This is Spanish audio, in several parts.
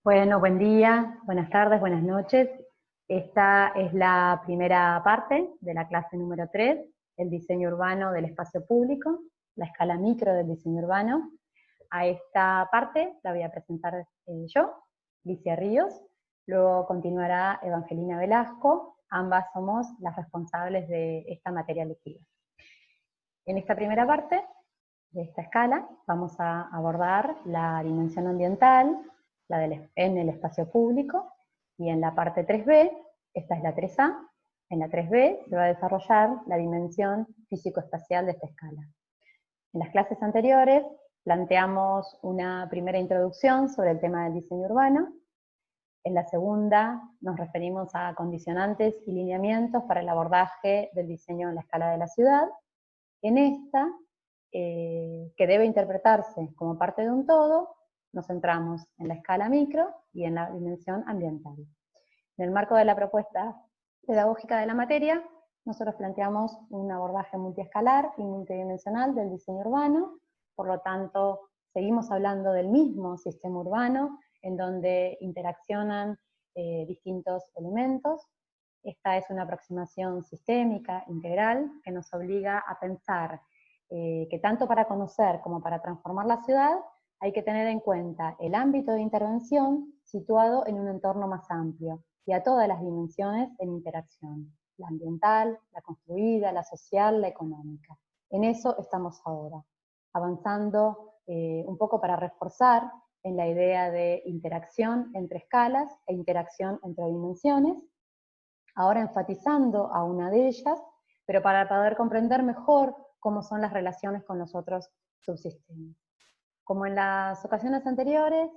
Bueno, buen día, buenas tardes, buenas noches. Esta es la primera parte de la clase número 3, el diseño urbano del espacio público, la escala micro del diseño urbano. A esta parte la voy a presentar yo, Licia Ríos, luego continuará Evangelina Velasco, ambas somos las responsables de esta materia elegida. En esta primera parte de esta escala vamos a abordar la dimensión ambiental, en el espacio público, y en la parte 3B, esta es la 3A, en la 3B se va a desarrollar la dimensión físico-espacial de esta escala. En las clases anteriores planteamos una primera introducción sobre el tema del diseño urbano. En la segunda nos referimos a condicionantes y lineamientos para el abordaje del diseño en la escala de la ciudad. En esta, que debe interpretarse como parte de un todo, nos centramos en la escala micro y en la dimensión ambiental. En el marco de la propuesta pedagógica de la materia, nosotros planteamos un abordaje multiescalar y multidimensional del diseño urbano, por lo tanto, seguimos hablando del mismo sistema urbano, en donde interaccionan distintos elementos. Esta es una aproximación sistémica, integral, que nos obliga a pensar que tanto para conocer como para transformar la ciudad, hay que tener en cuenta el ámbito de intervención situado en un entorno más amplio, y a todas las dimensiones en interacción, la ambiental, la construida, la social, la económica. En eso estamos ahora, avanzando un poco para reforzar en la idea de interacción entre escalas e interacción entre dimensiones, ahora enfatizando a una de ellas, pero para poder comprender mejor cómo son las relaciones con los otros subsistemas. Como en las ocasiones anteriores,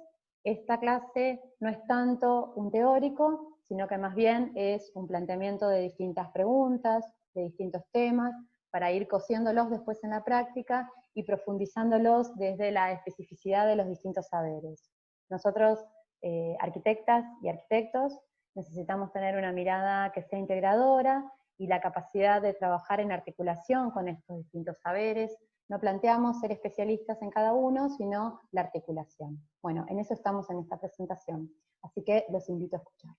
esta clase no es tanto un teórico, sino que más bien es un planteamiento de distintas preguntas, de distintos temas, para ir cosiéndolos después en la práctica y profundizándolos desde la especificidad de los distintos saberes. Nosotros, arquitectas y arquitectos, necesitamos tener una mirada que sea integradora y la capacidad de trabajar en articulación con estos distintos saberes. No planteamos ser especialistas en cada uno, sino la articulación. Bueno, en eso estamos en esta presentación, así que los invito a escucharla.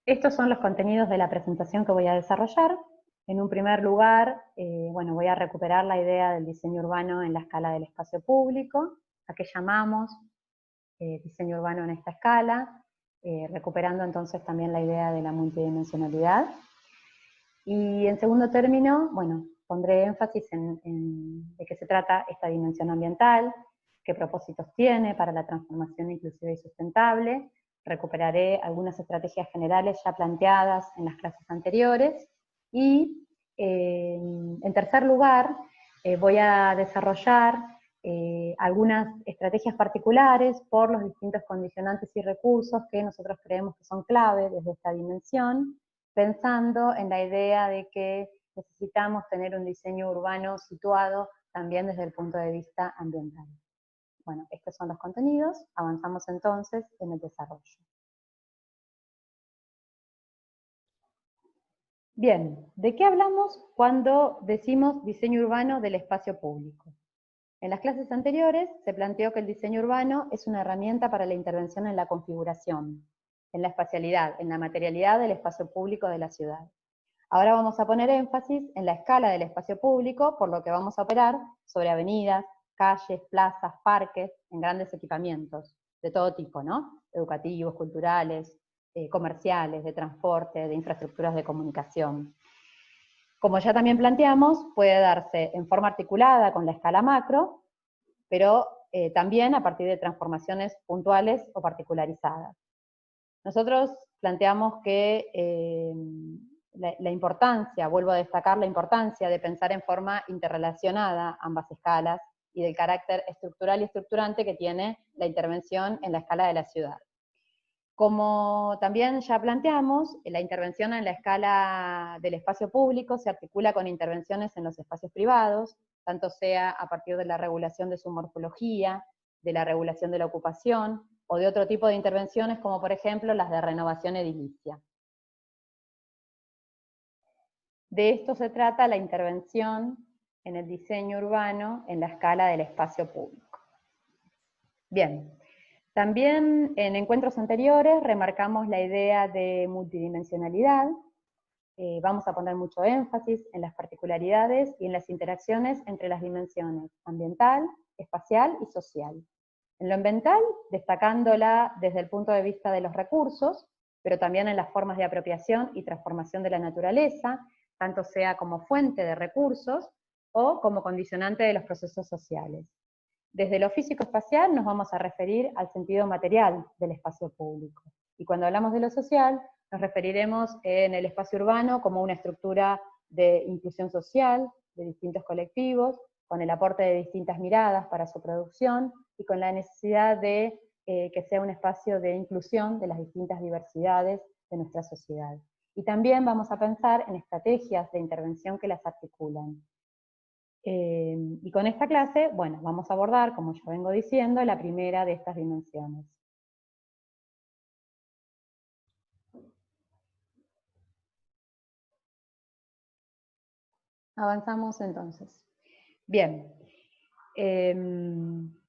Estos son los contenidos de la presentación que voy a desarrollar. En un primer lugar, voy a recuperar la idea del diseño urbano en la escala del espacio público, a qué llamamos diseño urbano en esta escala, recuperando entonces también la idea de la multidimensionalidad. Y en segundo término, pondré énfasis en de qué se trata esta dimensión ambiental, qué propósitos tiene para la transformación inclusiva y sustentable. Recuperaré algunas estrategias generales ya planteadas en las clases anteriores. Y en tercer lugar, voy a desarrollar algunas estrategias particulares por los distintos condicionantes y recursos que nosotros creemos que son clave desde esta dimensión, pensando en la idea de que necesitamos tener un diseño urbano situado también desde el punto de vista ambiental. Bueno, estos son los contenidos, avanzamos entonces en el desarrollo. Bien, ¿de qué hablamos cuando decimos diseño urbano del espacio público? En las clases anteriores se planteó que el diseño urbano es una herramienta para la intervención en la configuración, en la espacialidad, en la materialidad del espacio público de la ciudad. Ahora vamos a poner énfasis en la escala del espacio público, por lo que vamos a operar sobre avenidas, calles, plazas, parques, en grandes equipamientos, de todo tipo, ¿no? Educativos, culturales, comerciales, de transporte, de infraestructuras de comunicación. Como ya también planteamos, puede darse en forma articulada con la escala macro, pero también a partir de transformaciones puntuales o particularizadas. Nosotros planteamos que la importancia, vuelvo a destacar la importancia de pensar en forma interrelacionada ambas escalas y del carácter estructural y estructurante que tiene la intervención en la escala de la ciudad. Como también ya planteamos, la intervención en la escala del espacio público se articula con intervenciones en los espacios privados, tanto sea a partir de la regulación de su morfología, de la regulación de la ocupación, o de otro tipo de intervenciones como por ejemplo las de renovación edilicia. De esto se trata la intervención en el diseño urbano en la escala del espacio público. Bien, también en encuentros anteriores remarcamos la idea de multidimensionalidad. Vamos a poner mucho énfasis en las particularidades y en las interacciones entre las dimensiones ambiental, espacial y social. En lo ambiental, destacándola desde el punto de vista de los recursos, pero también en las formas de apropiación y transformación de la naturaleza, tanto sea como fuente de recursos o como condicionante de los procesos sociales. Desde lo físico-espacial nos vamos a referir al sentido material del espacio público. Y cuando hablamos de lo social, nos referiremos en el espacio urbano como una estructura de inclusión social de distintos colectivos, con el aporte de distintas miradas para su producción y con la necesidad de que sea un espacio de inclusión de las distintas diversidades de nuestra sociedad. Y también vamos a pensar en estrategias de intervención que las articulan. Y con esta clase, bueno, vamos a abordar, como ya vengo diciendo, la primera de estas dimensiones. Avanzamos entonces. Bien,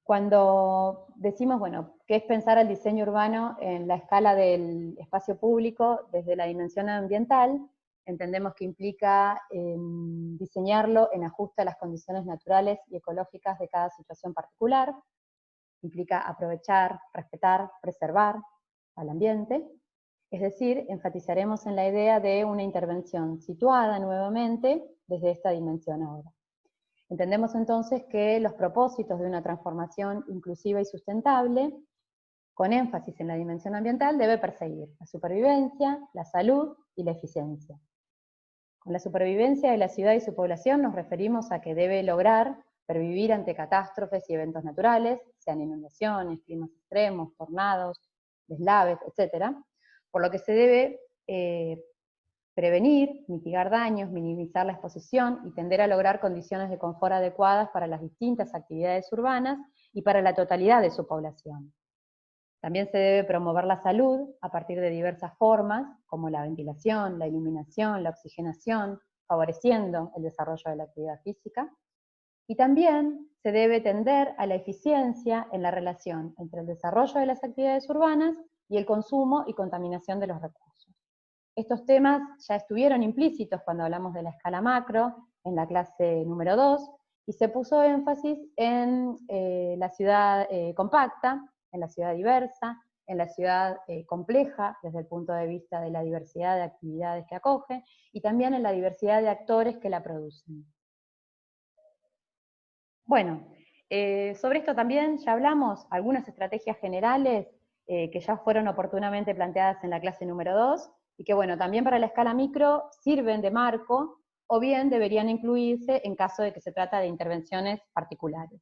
cuando decimos, bueno, ¿qué es pensar el diseño urbano en la escala del espacio público desde la dimensión ambiental? Entendemos que implica diseñarlo en ajuste a las condiciones naturales y ecológicas de cada situación particular, implica aprovechar, respetar, preservar al ambiente, es decir, enfatizaremos en la idea de una intervención situada nuevamente desde esta dimensión ahora. Entendemos entonces que los propósitos de una transformación inclusiva y sustentable, con énfasis en la dimensión ambiental, debe perseguir la supervivencia, la salud y la eficiencia. Con la supervivencia de la ciudad y su población nos referimos a que debe lograr pervivir ante catástrofes y eventos naturales, sean inundaciones, climas extremos, tornados, deslaves, etc., por lo que se debe prevenir, mitigar daños, minimizar la exposición y tender a lograr condiciones de confort adecuadas para las distintas actividades urbanas y para la totalidad de su población. También se debe promover la salud a partir de diversas formas, como la ventilación, la iluminación, la oxigenación, favoreciendo el desarrollo de la actividad física. Y también se debe tender a la eficiencia en la relación entre el desarrollo de las actividades urbanas y el consumo y contaminación de los recursos. Estos temas ya estuvieron implícitos cuando hablamos de la escala macro, en la clase número 2, y se puso énfasis en la ciudad compacta, en la ciudad diversa, en la ciudad compleja desde el punto de vista de la diversidad de actividades que acoge, y también en la diversidad de actores que la producen. Bueno, sobre esto también ya hablamos, algunas estrategias generales que ya fueron oportunamente planteadas en la clase número 2, y que bueno, también para la escala micro sirven de marco, o bien deberían incluirse en caso de que se trata de intervenciones particulares.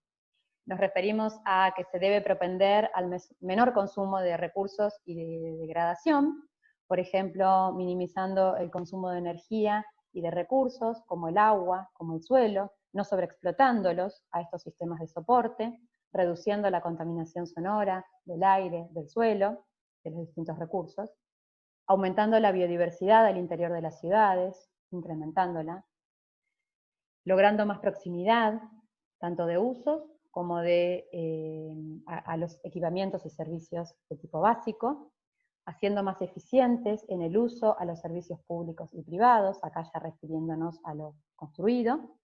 Nos referimos a que se debe propender al menor consumo de recursos y de degradación, por ejemplo, minimizando el consumo de energía y de recursos, como el agua, como el suelo, no sobreexplotándolos a estos sistemas de soporte, reduciendo la contaminación sonora del aire, del suelo, de los distintos recursos, aumentando la biodiversidad al interior de las ciudades, incrementándola, logrando más proximidad, tanto de usos como de, a los equipamientos y servicios de tipo básico, haciendo más eficientes en el uso a los servicios públicos y privados, acá ya refiriéndonos a lo construido.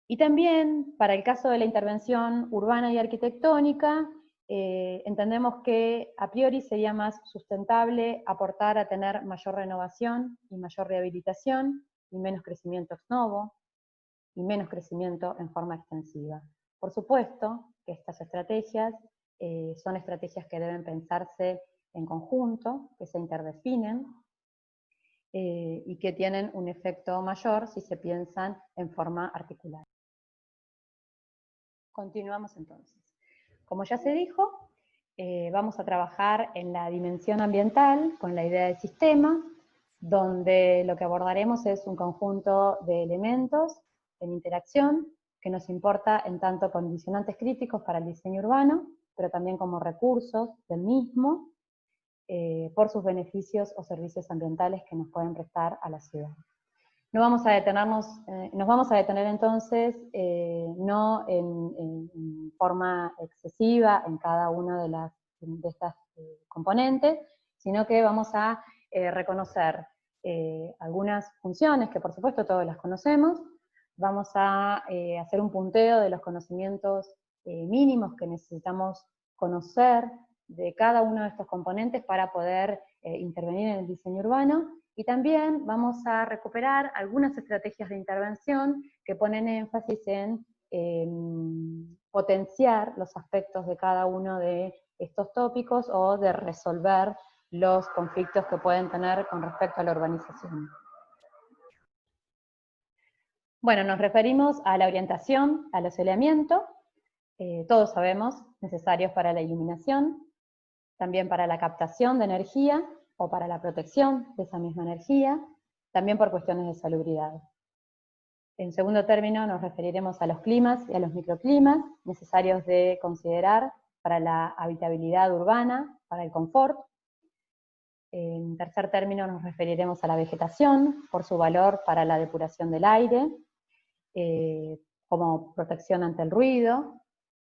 Y también, para el caso de la intervención urbana y arquitectónica, entendemos que a priori sería más sustentable aportar a tener mayor renovación y mayor rehabilitación y menos crecimiento ex novo y menos crecimiento en forma extensiva. Por supuesto que estas estrategias son estrategias que deben pensarse en conjunto, que se interdefinen y que tienen un efecto mayor si se piensan en forma articular. Continuamos entonces. Como ya se dijo, vamos a trabajar en la dimensión ambiental con la idea de sistema, donde lo que abordaremos es un conjunto de elementos en interacción que nos importa en tanto condicionantes críticos para el diseño urbano, pero también como recursos del mismo, por sus beneficios o servicios ambientales que nos pueden prestar a la ciudad. No vamos a detenernos, nos vamos a detener entonces no en forma excesiva en cada una de estas componentes, sino que vamos a reconocer algunas funciones que por supuesto todos las conocemos, vamos a hacer un punteo de los conocimientos mínimos que necesitamos conocer de cada uno de estos componentes para poder intervenir en el diseño urbano, y también vamos a recuperar algunas estrategias de intervención que ponen énfasis en potenciar los aspectos de cada uno de estos tópicos o de resolver los conflictos que pueden tener con respecto a la urbanización. Bueno, nos referimos a la orientación, al asoleamiento, todos sabemos, necesarios para la iluminación, también para la captación de energía o para la protección de esa misma energía, también por cuestiones de salubridad. En segundo término nos referiremos a los climas y a los microclimas necesarios de considerar para la habitabilidad urbana, para el confort. En tercer término nos referiremos a la vegetación, por su valor para la depuración del aire, como protección ante el ruido,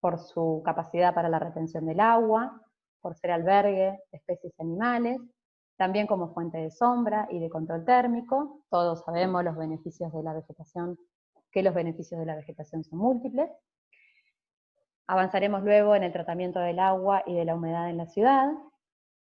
por su capacidad para la retención del agua, por ser albergue de especies animales, también como fuente de sombra y de control térmico. Todos sabemos los beneficios de la vegetación, que los beneficios de la vegetación son múltiples. Avanzaremos luego en el tratamiento del agua y de la humedad en la ciudad,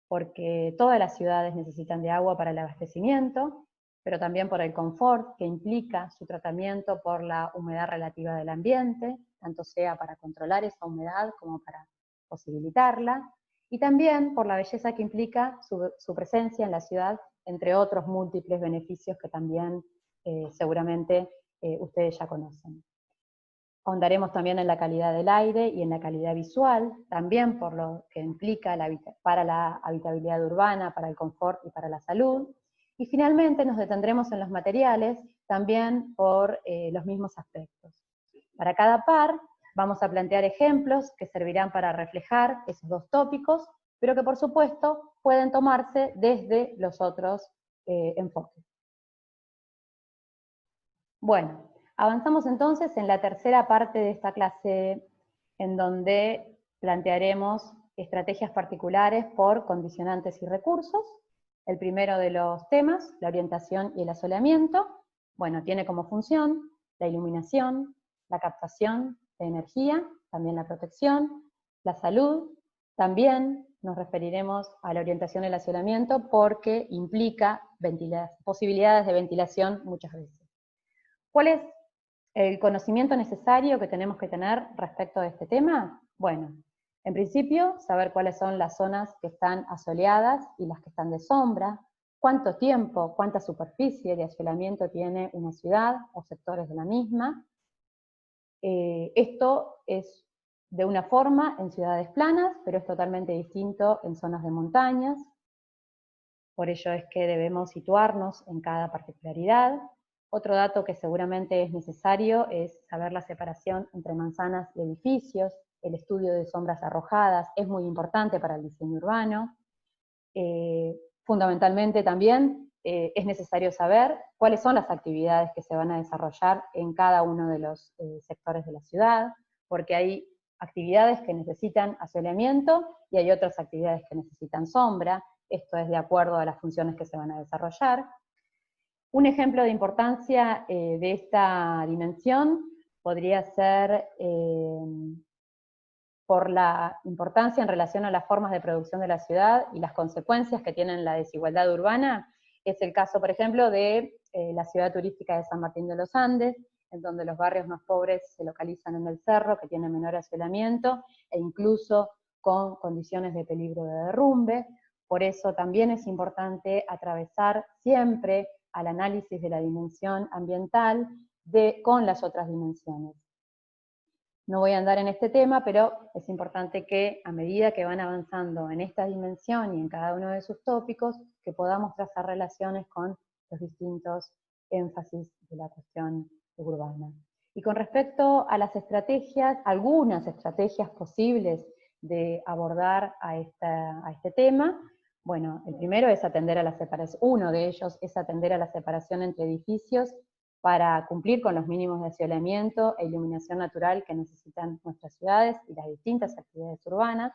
porque todas las ciudades necesitan de agua para el abastecimiento, pero también por el confort que implica su tratamiento por la humedad relativa del ambiente, tanto sea para controlar esa humedad como para posibilitarla, y también por la belleza que implica su presencia en la ciudad, entre otros múltiples beneficios que también seguramente ustedes ya conocen. Ahondaremos también en la calidad del aire y en la calidad visual, también por lo que implica para la habitabilidad urbana, para el confort y para la salud. Y finalmente nos detendremos en los materiales, también por los mismos aspectos. Para cada par vamos a plantear ejemplos que servirán para reflejar esos dos tópicos, pero que por supuesto pueden tomarse desde los otros enfoques. Bueno, avanzamos entonces en la tercera parte de esta clase, en donde plantearemos estrategias particulares por condicionantes y recursos. El primero de los temas, la orientación y el asoleamiento, bueno, tiene como función la iluminación, la captación de energía, también la protección, la salud. También nos referiremos a la orientación y el asoleamiento porque implica posibilidades de ventilación muchas veces. ¿Cuál es el conocimiento necesario que tenemos que tener respecto de este tema? Bueno, en principio, saber cuáles son las zonas que están asoleadas y las que están de sombra, cuánto tiempo, cuánta superficie de asoleamiento tiene una ciudad o sectores de la misma. Esto es de una forma en ciudades planas, pero es totalmente distinto en zonas de montañas. Por ello es que debemos situarnos en cada particularidad. Otro dato que seguramente es necesario es saber la separación entre manzanas y edificios. El estudio de sombras arrojadas es muy importante para el diseño urbano. Fundamentalmente también es necesario saber cuáles son las actividades que se van a desarrollar en cada uno de los sectores de la ciudad, porque hay actividades que necesitan asoleamiento y hay otras actividades que necesitan sombra. Esto es de acuerdo a las funciones que se van a desarrollar. Un ejemplo de importancia de esta dimensión podría ser por la importancia en relación a las formas de producción de la ciudad y las consecuencias que tienen la desigualdad urbana. Es el caso, por ejemplo, de la ciudad turística de San Martín de los Andes, en donde los barrios más pobres se localizan en el cerro, que tiene menor asolamiento, e incluso con condiciones de peligro de derrumbe. Por eso también es importante atravesar siempre al análisis de la dimensión ambiental con las otras dimensiones. No voy a andar en este tema, pero es importante que a medida que van avanzando en esta dimensión y en cada uno de sus tópicos, que podamos trazar relaciones con los distintos énfasis de la cuestión urbana. Y con respecto a las estrategias, algunas estrategias posibles de abordar a este tema, bueno, el primero es atender a la separación, uno de ellos es atender a la separación entre edificios para cumplir con los mínimos de asolamiento e iluminación natural que necesitan nuestras ciudades y las distintas actividades urbanas.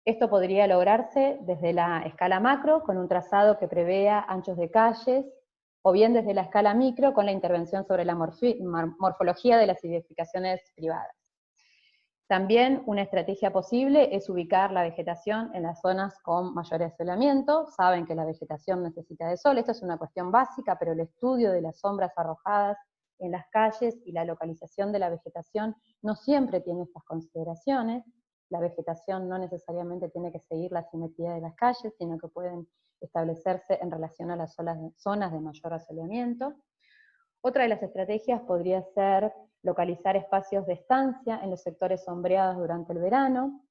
Esto podría lograrse desde la escala macro, con un trazado que prevea anchos de calles, o bien desde la escala micro, con la intervención sobre la morfología de las edificaciones privadas. También una estrategia posible es ubicar la vegetación en las zonas con mayor asolamiento. Saben que la vegetación necesita de sol, esto es una cuestión básica, pero el estudio de las sombras arrojadas en las calles y la localización de la vegetación no siempre tiene estas consideraciones. La vegetación no necesariamente tiene que seguir la simetría de las calles, sino que pueden establecerse en relación a las zonas de mayor asoleamiento. Otra de las estrategias podría ser localizar espacios de estancia en los sectores sombreados durante el verano,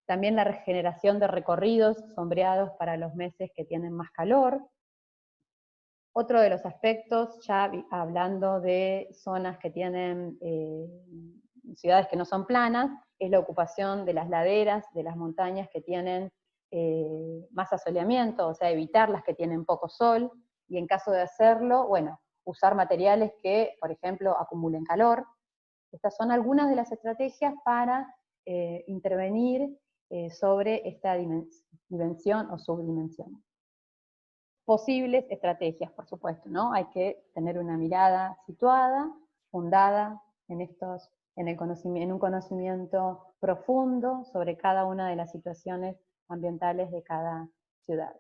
también la regeneración de recorridos sombreados para los meses que tienen más calor. Otro de los aspectos, ya hablando de zonas que tienen ciudades que no son planas, es la ocupación de las laderas, de las montañas que tienen más asoleamiento, o sea, evitar las que tienen poco sol, y en caso de hacerlo, bueno, usar materiales que, por ejemplo, acumulen calor. Estas son algunas de las estrategias para intervenir sobre esta dimensión o subdimensión. Posibles estrategias, por supuesto, ¿no? Hay que tener una mirada situada, fundada en un conocimiento profundo sobre cada una de las situaciones ambientales de cada ciudad.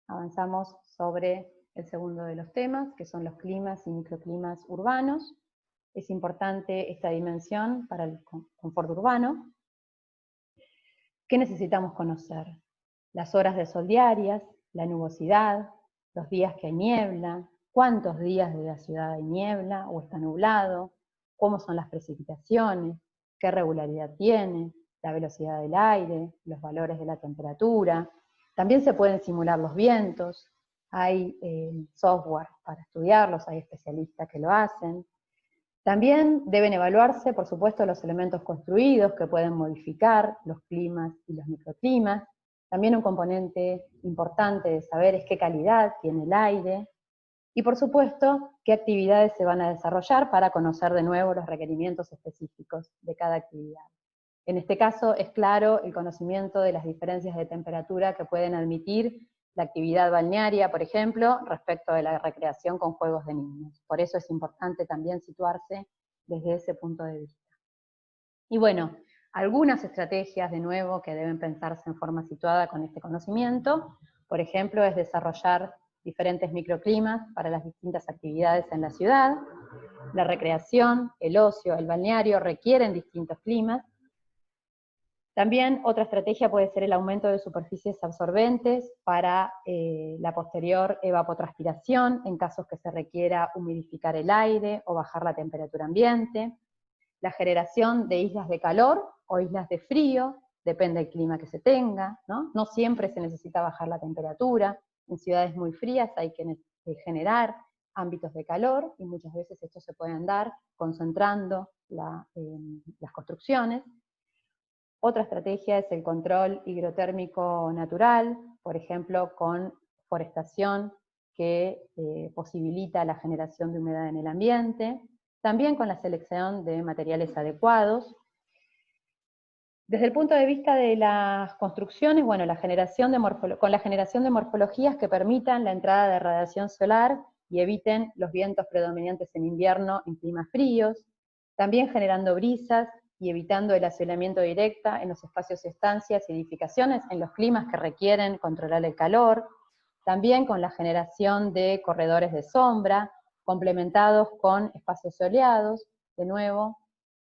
Avanzamos sobre el segundo de los temas, que son los climas y microclimas urbanos. Es importante esta dimensión para el confort urbano. ¿Qué necesitamos conocer? Las horas de sol diarias, la nubosidad, los días que hay niebla, cuántos días de la ciudad hay niebla o está nublado, cómo son las precipitaciones, qué regularidad tiene, la velocidad del aire, los valores de la temperatura. También se pueden simular los vientos, hay software para estudiarlos, hay especialistas que lo hacen. También deben evaluarse, por supuesto, los elementos construidos que pueden modificar los climas y los microclimas. También un componente importante de saber es qué calidad tiene el aire. Y por supuesto, qué actividades se van a desarrollar para conocer de nuevo los requerimientos específicos de cada actividad. En este caso es claro el conocimiento de las diferencias de temperatura que pueden admitir la actividad balnearia, por ejemplo, respecto de la recreación con juegos de niños. Por eso es importante también situarse desde ese punto de vista. Y bueno, algunas estrategias de nuevo que deben pensarse en forma situada con este conocimiento, por ejemplo, es desarrollar diferentes microclimas para las distintas actividades en la ciudad. La recreación, el ocio, el balneario requieren distintos climas. También otra estrategia puede ser el aumento de superficies absorbentes para la posterior evapotranspiración, en casos que se requiera humidificar el aire o bajar la temperatura ambiente. La generación de islas de calor o islas de frío, depende del clima que se tenga, ¿no? No siempre se necesita bajar la temperatura. En ciudades muy frías hay que generar ámbitos de calor, y muchas veces estos se pueden dar concentrando las construcciones. Otra estrategia es el control hidrotérmico natural, por ejemplo, con forestación que posibilita la generación de humedad en el ambiente, también con la selección de materiales adecuados. Desde el punto de vista de las construcciones, bueno, con la generación de morfologías que permitan la entrada de radiación solar y eviten los vientos predominantes en invierno en climas fríos, también generando brisas y evitando el asolamiento directo en los espacios de estancias y edificaciones, en los climas que requieren controlar el calor, también con la generación de corredores de sombra, complementados con espacios soleados, de nuevo,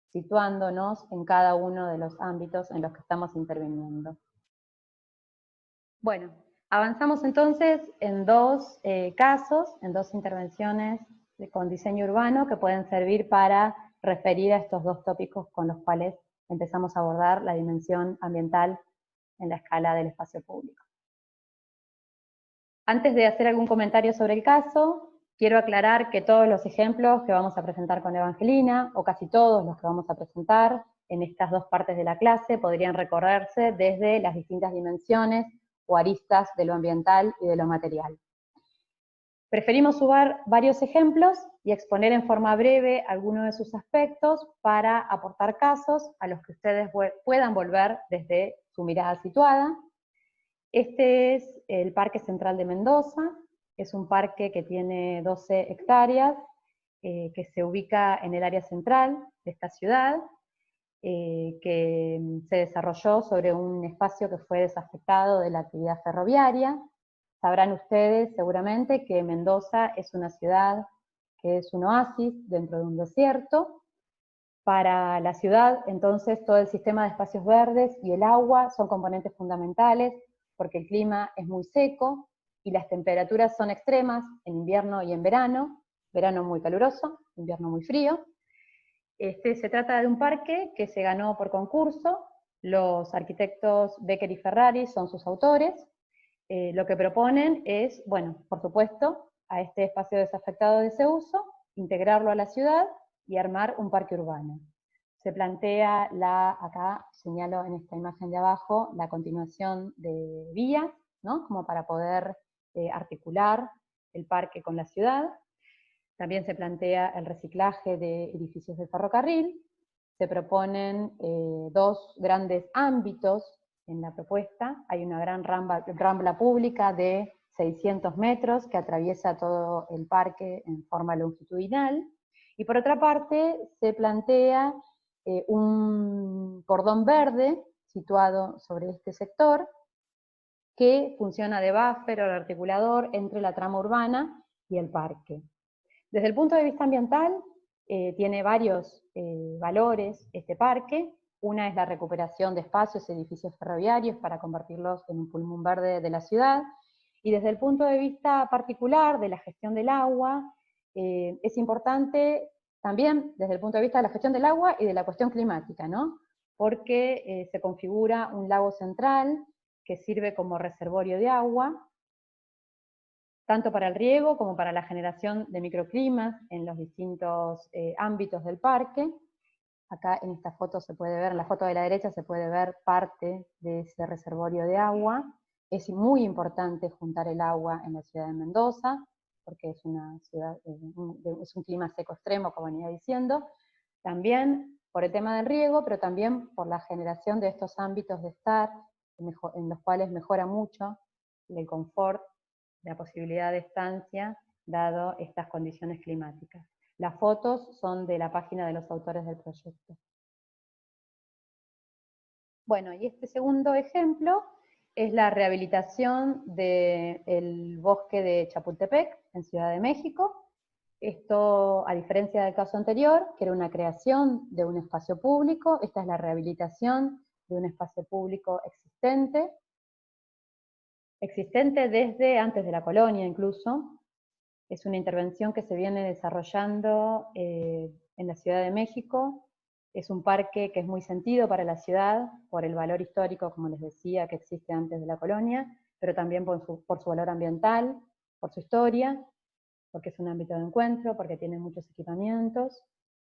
situándonos en cada uno de los ámbitos en los que estamos interviniendo. Bueno, avanzamos entonces en dos casos, en dos intervenciones con diseño urbano que pueden servir para referir a estos dos tópicos con los cuales empezamos a abordar la dimensión ambiental en la escala del espacio público. Antes de hacer algún comentario sobre el caso, quiero aclarar que todos los ejemplos que vamos a presentar con Evangelina, o casi todos los que vamos a presentar en estas dos partes de la clase, podrían recorrerse desde las distintas dimensiones o aristas de lo ambiental y de lo material. Preferimos sumar varios ejemplos y exponer en forma breve algunos de sus aspectos para aportar casos a los que ustedes puedan volver desde su mirada situada. Este es el Parque Central de Mendoza, es un parque que tiene 12 hectáreas, que se ubica en el área central de esta ciudad, que se desarrolló sobre un espacio que fue desafectado de la actividad ferroviaria. Sabrán ustedes seguramente que Mendoza es una ciudad que es un oasis dentro de un desierto. Para la ciudad, entonces, todo el sistema de espacios verdes y el agua son componentes fundamentales porque el clima es muy seco y las temperaturas son extremas en invierno y en verano muy caluroso, invierno muy frío. Se trata de un parque que se ganó por concurso, los arquitectos Becker y Ferrari son sus autores. Lo que proponen es, bueno, por supuesto, a este espacio desafectado de ese uso, integrarlo a la ciudad y armar un parque urbano. Se plantea, acá señalo en esta imagen de abajo, la continuación de vías, ¿no? Como para poder articular el parque con la ciudad. También se plantea el reciclaje de edificios de ferrocarril. Se proponen dos grandes ámbitos en la propuesta. Hay una gran rambla pública de 600 metros que atraviesa todo el parque en forma longitudinal. Y por otra parte, se plantea un cordón verde situado sobre este sector que funciona de buffer o articulador entre la trama urbana y el parque. Desde el punto de vista ambiental, tiene varios valores este parque. Una es la recuperación de espacios y edificios ferroviarios para convertirlos en un pulmón verde de la ciudad. Y desde el punto de vista particular de la gestión del agua, es importante también desde el punto de vista de la gestión del agua y de la cuestión climática, ¿no? Porque se configura un lago central que sirve como reservorio de agua, tanto para el riego como para la generación de microclimas en los distintos ámbitos del parque. Acá en esta foto se puede ver, en la foto de la derecha se puede ver parte de ese reservorio de agua. Es muy importante juntar el agua en la ciudad de Mendoza, porque es una ciudad, es un clima seco extremo, como venía diciendo. También por el tema del riego, pero también por la generación de estos ámbitos de estar, en los cuales mejora mucho el confort, la posibilidad de estancia, dado estas condiciones climáticas. Las fotos son de la página de los autores del proyecto. Bueno, y este segundo ejemplo es la rehabilitación del bosque de Chapultepec, en Ciudad de México. Esto, a diferencia del caso anterior, que era una creación de un espacio público, esta es la rehabilitación de un espacio público existente desde antes de la colonia incluso. Es una intervención que se viene desarrollando en la Ciudad de México. Es un parque que es muy sentido para la ciudad, por el valor histórico, como les decía, que existe antes de la colonia, pero también por su valor ambiental, por su historia, porque es un ámbito de encuentro, porque tiene muchos equipamientos,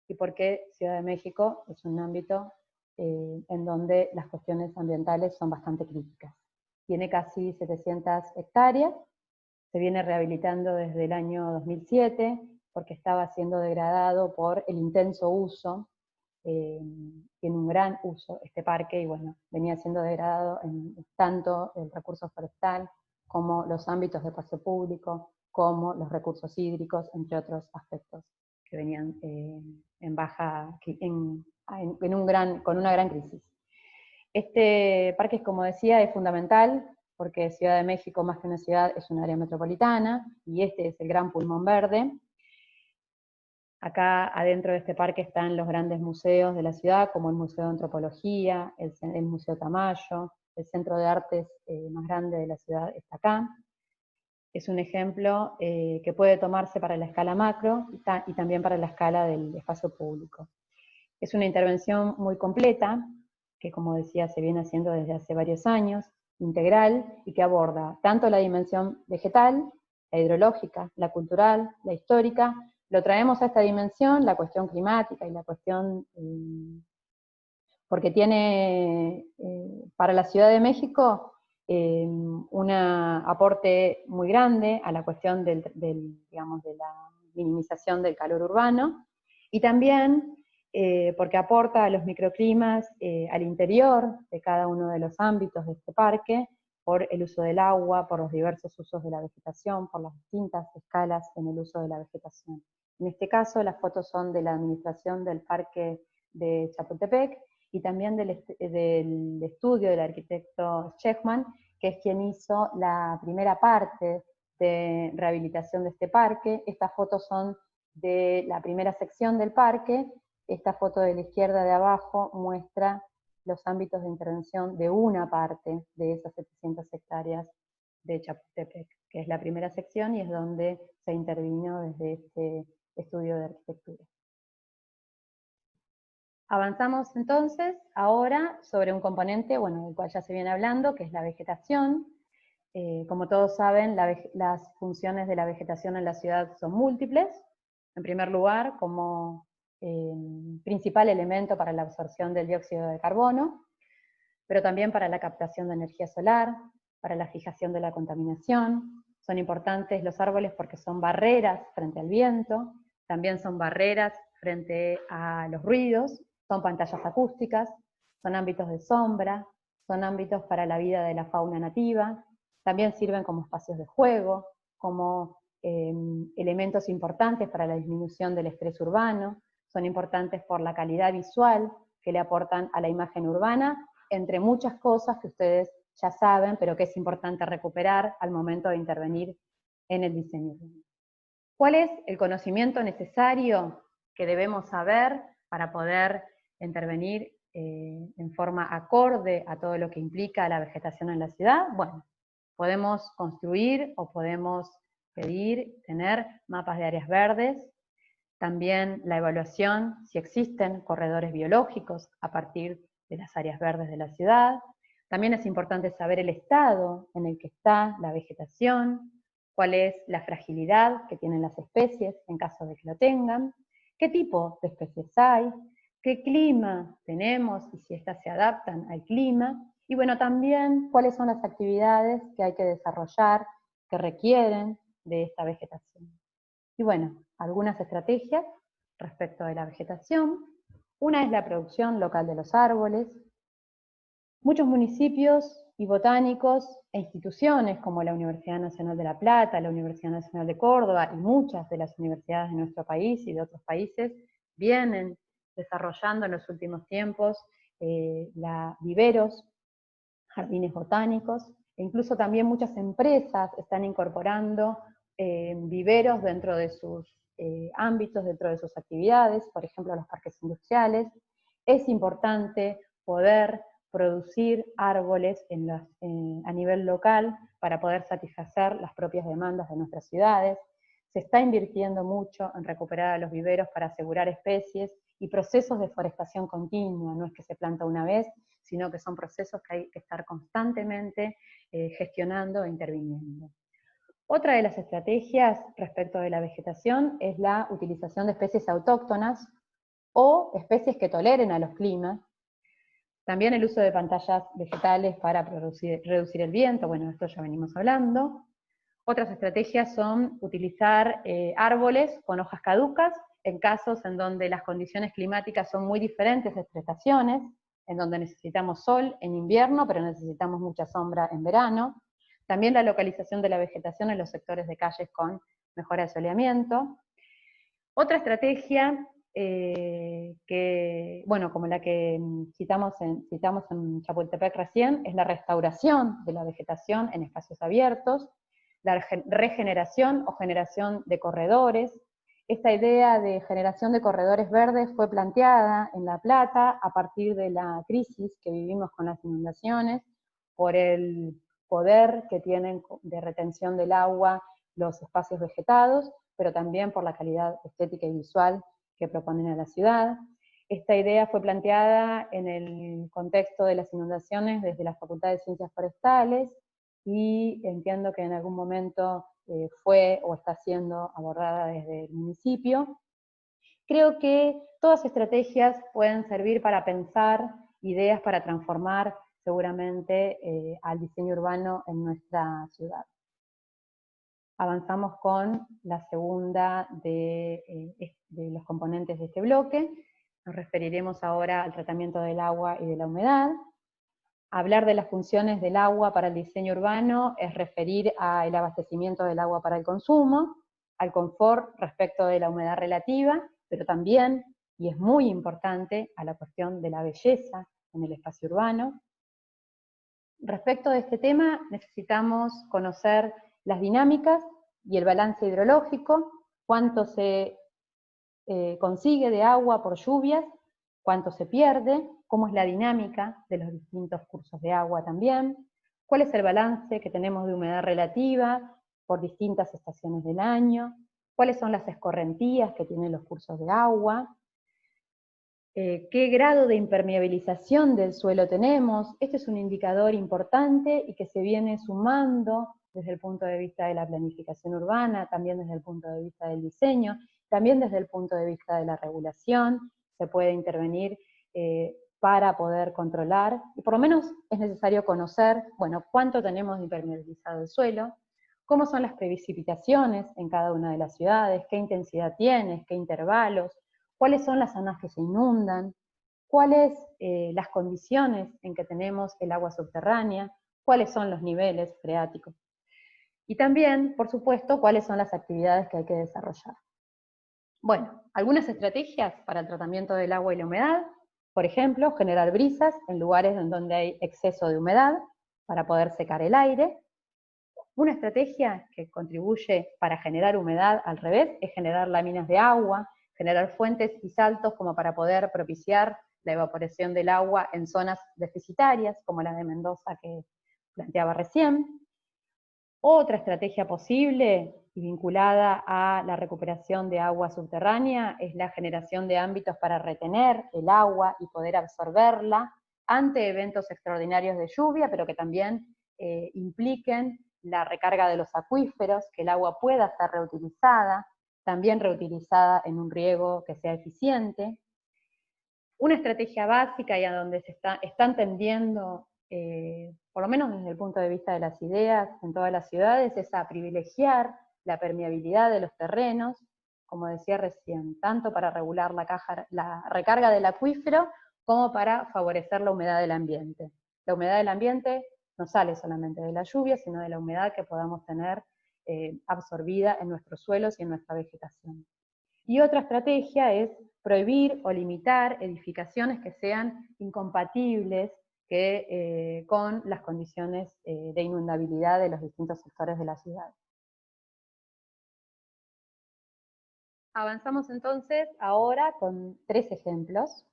y porque Ciudad de México es un ámbito en donde las cuestiones ambientales son bastante críticas. Tiene casi 700 hectáreas, se viene rehabilitando desde el año 2007, porque estaba siendo degradado por el intenso uso, tiene un gran uso este parque, y bueno, venía siendo degradado en tanto el recurso forestal, como los ámbitos de espacio público, como los recursos hídricos, entre otros aspectos que venían con una gran crisis. Este parque, como decía, es fundamental porque Ciudad de México, más que una ciudad, es un área metropolitana, y este es el gran pulmón verde. Acá adentro de este parque están los grandes museos de la ciudad, como el Museo de Antropología, el Museo Tamayo, el centro de artes más grande de la ciudad está acá. Es un ejemplo que puede tomarse para la escala macro y también para la escala del espacio público. Es una intervención muy completa, que como decía se viene haciendo desde hace varios años, integral, y que aborda tanto la dimensión vegetal, la hidrológica, la cultural, la histórica. Lo traemos a esta dimensión, la cuestión climática y la cuestión, porque tiene, para la Ciudad de México, un aporte muy grande a la cuestión digamos, de la minimización del calor urbano, y también porque aporta a los microclimas al interior de cada uno de los ámbitos de este parque, por el uso del agua, por los diversos usos de la vegetación, por las distintas escalas en el uso de la vegetación. En este caso, las fotos son de la administración del Parque de Chapultepec y también del estudio del arquitecto Schechmann, que es quien hizo la primera parte de rehabilitación de este parque. Estas fotos son de la primera sección del parque. Esta foto de la izquierda de abajo muestra los ámbitos de intervención de una parte de esas 700 hectáreas de Chapultepec, que es la primera sección y es donde se intervino desde este estudio de arquitectura. Avanzamos entonces ahora sobre un componente, bueno, del cual ya se viene hablando, que es la vegetación. Como todos saben, las funciones de la vegetación en la ciudad son múltiples. En primer lugar, como principal elemento para la absorción del dióxido de carbono, pero también para la captación de energía solar, para la fijación de la contaminación. Son importantes los árboles porque son barreras frente al viento, también son barreras frente a los ruidos, son pantallas acústicas, son ámbitos de sombra, son ámbitos para la vida de la fauna nativa, también sirven como espacios de juego, como elementos importantes para la disminución del estrés urbano, son importantes por la calidad visual que le aportan a la imagen urbana, entre muchas cosas que ustedes ya saben, pero que es importante recuperar al momento de intervenir en el diseño urbano. ¿Cuál es el conocimiento necesario que debemos saber para poder intervenir en forma acorde a todo lo que implica la vegetación en la ciudad? Bueno, podemos construir o podemos pedir tener mapas de áreas verdes, también la evaluación si existen corredores biológicos a partir de las áreas verdes de la ciudad. También es importante saber el estado en el que está la vegetación, cuál es la fragilidad que tienen las especies en caso de que lo tengan, qué tipo de especies hay, qué clima tenemos y si éstas se adaptan al clima, y bueno, también cuáles son las actividades que hay que desarrollar, que requieren de esta vegetación. Y bueno, algunas estrategias respecto de la vegetación. Una es la producción local de los árboles. Muchos municipios y botánicos e instituciones como la Universidad Nacional de La Plata, la Universidad Nacional de Córdoba y muchas de las universidades de nuestro país y de otros países vienen desarrollando en los últimos tiempos viveros, jardines botánicos, e incluso también muchas empresas están incorporando viveros dentro de sus ámbitos, dentro de sus actividades, por ejemplo los parques industriales. Es importante poder producir árboles a nivel local para poder satisfacer las propias demandas de nuestras ciudades. Se está invirtiendo mucho en recuperar a los viveros para asegurar especies y procesos de forestación continua, no es que se planta una vez, sino que son procesos que hay que estar constantemente gestionando e interviniendo. Otra de las estrategias respecto de la vegetación es la utilización de especies autóctonas o especies que toleren a los climas. También el uso de pantallas vegetales para reducir el viento, bueno, de esto ya venimos hablando. Otras estrategias son utilizar árboles con hojas caducas en casos en donde las condiciones climáticas son muy diferentes de estaciones, en donde necesitamos sol en invierno, pero necesitamos mucha sombra en verano. También la localización de la vegetación en los sectores de calles con mejora de soleamiento. Otra estrategia bueno, como la que citamos en Chapultepec recién, es la restauración de la vegetación en espacios abiertos, la regeneración o generación de corredores. Esta idea de generación de corredores verdes fue planteada en La Plata a partir de la crisis que vivimos con las inundaciones, por el poder que tienen de retención del agua los espacios vegetados, pero también por la calidad estética y visual que proponen a la ciudad. Esta idea fue planteada en el contexto de las inundaciones desde la Facultad de Ciencias Forestales, y entiendo que en algún momento fue o está siendo abordada desde el municipio. Creo que todas estrategias pueden servir para pensar ideas para transformar seguramente al diseño urbano en nuestra ciudad. Avanzamos con la segunda de los componentes de este bloque. Nos referiremos ahora al tratamiento del agua y de la humedad. Hablar de las funciones del agua para el diseño urbano es referir al abastecimiento del agua para el consumo, al confort respecto de la humedad relativa, pero también, y es muy importante, a la cuestión de la belleza en el espacio urbano. Respecto de este tema, necesitamos conocer las dinámicas y el balance hidrológico, cuánto se consigue de agua por lluvias, cuánto se pierde, cómo es la dinámica de los distintos cursos de agua también, cuál es el balance que tenemos de humedad relativa por distintas estaciones del año, cuáles son las escorrentías que tienen los cursos de agua, qué grado de impermeabilización del suelo tenemos. Este es un indicador importante y que se viene sumando desde el punto de vista de la planificación urbana, también desde el punto de vista del diseño, también desde el punto de vista de la regulación. Se puede intervenir para poder controlar, y por lo menos es necesario conocer, bueno, cuánto tenemos de impermeabilizado el suelo, cómo son las precipitaciones en cada una de las ciudades, qué intensidad tiene, qué intervalos, cuáles son las zonas que se inundan, cuáles las condiciones en que tenemos el agua subterránea, cuáles son los niveles freáticos. Y también, por supuesto, cuáles son las actividades que hay que desarrollar. Bueno, algunas estrategias para el tratamiento del agua y la humedad. Por ejemplo, generar brisas en lugares en donde hay exceso de humedad para poder secar el aire. Una estrategia que contribuye para generar humedad al revés es generar láminas de agua, generar fuentes y saltos como para poder propiciar la evaporación del agua en zonas deficitarias, como la de Mendoza que planteaba recién. Otra estrategia posible y vinculada a la recuperación de agua subterránea es la generación de ámbitos para retener el agua y poder absorberla ante eventos extraordinarios de lluvia, pero que también impliquen la recarga de los acuíferos, que el agua pueda ser reutilizada, también reutilizada en un riego que sea eficiente. Una estrategia básica y a donde se están tendiendo, por lo menos desde el punto de vista de las ideas en todas las ciudades, es a privilegiar la permeabilidad de los terrenos, como decía recién, tanto para regular la recarga del acuífero como para favorecer la humedad del ambiente. La humedad del ambiente no sale solamente de la lluvia, sino de la humedad que podamos tener absorbida en nuestros suelos y en nuestra vegetación. Y otra estrategia es prohibir o limitar edificaciones que sean incompatibles con las condiciones de inundabilidad de los distintos sectores de la ciudad. Avanzamos entonces ahora con 3 ejemplos.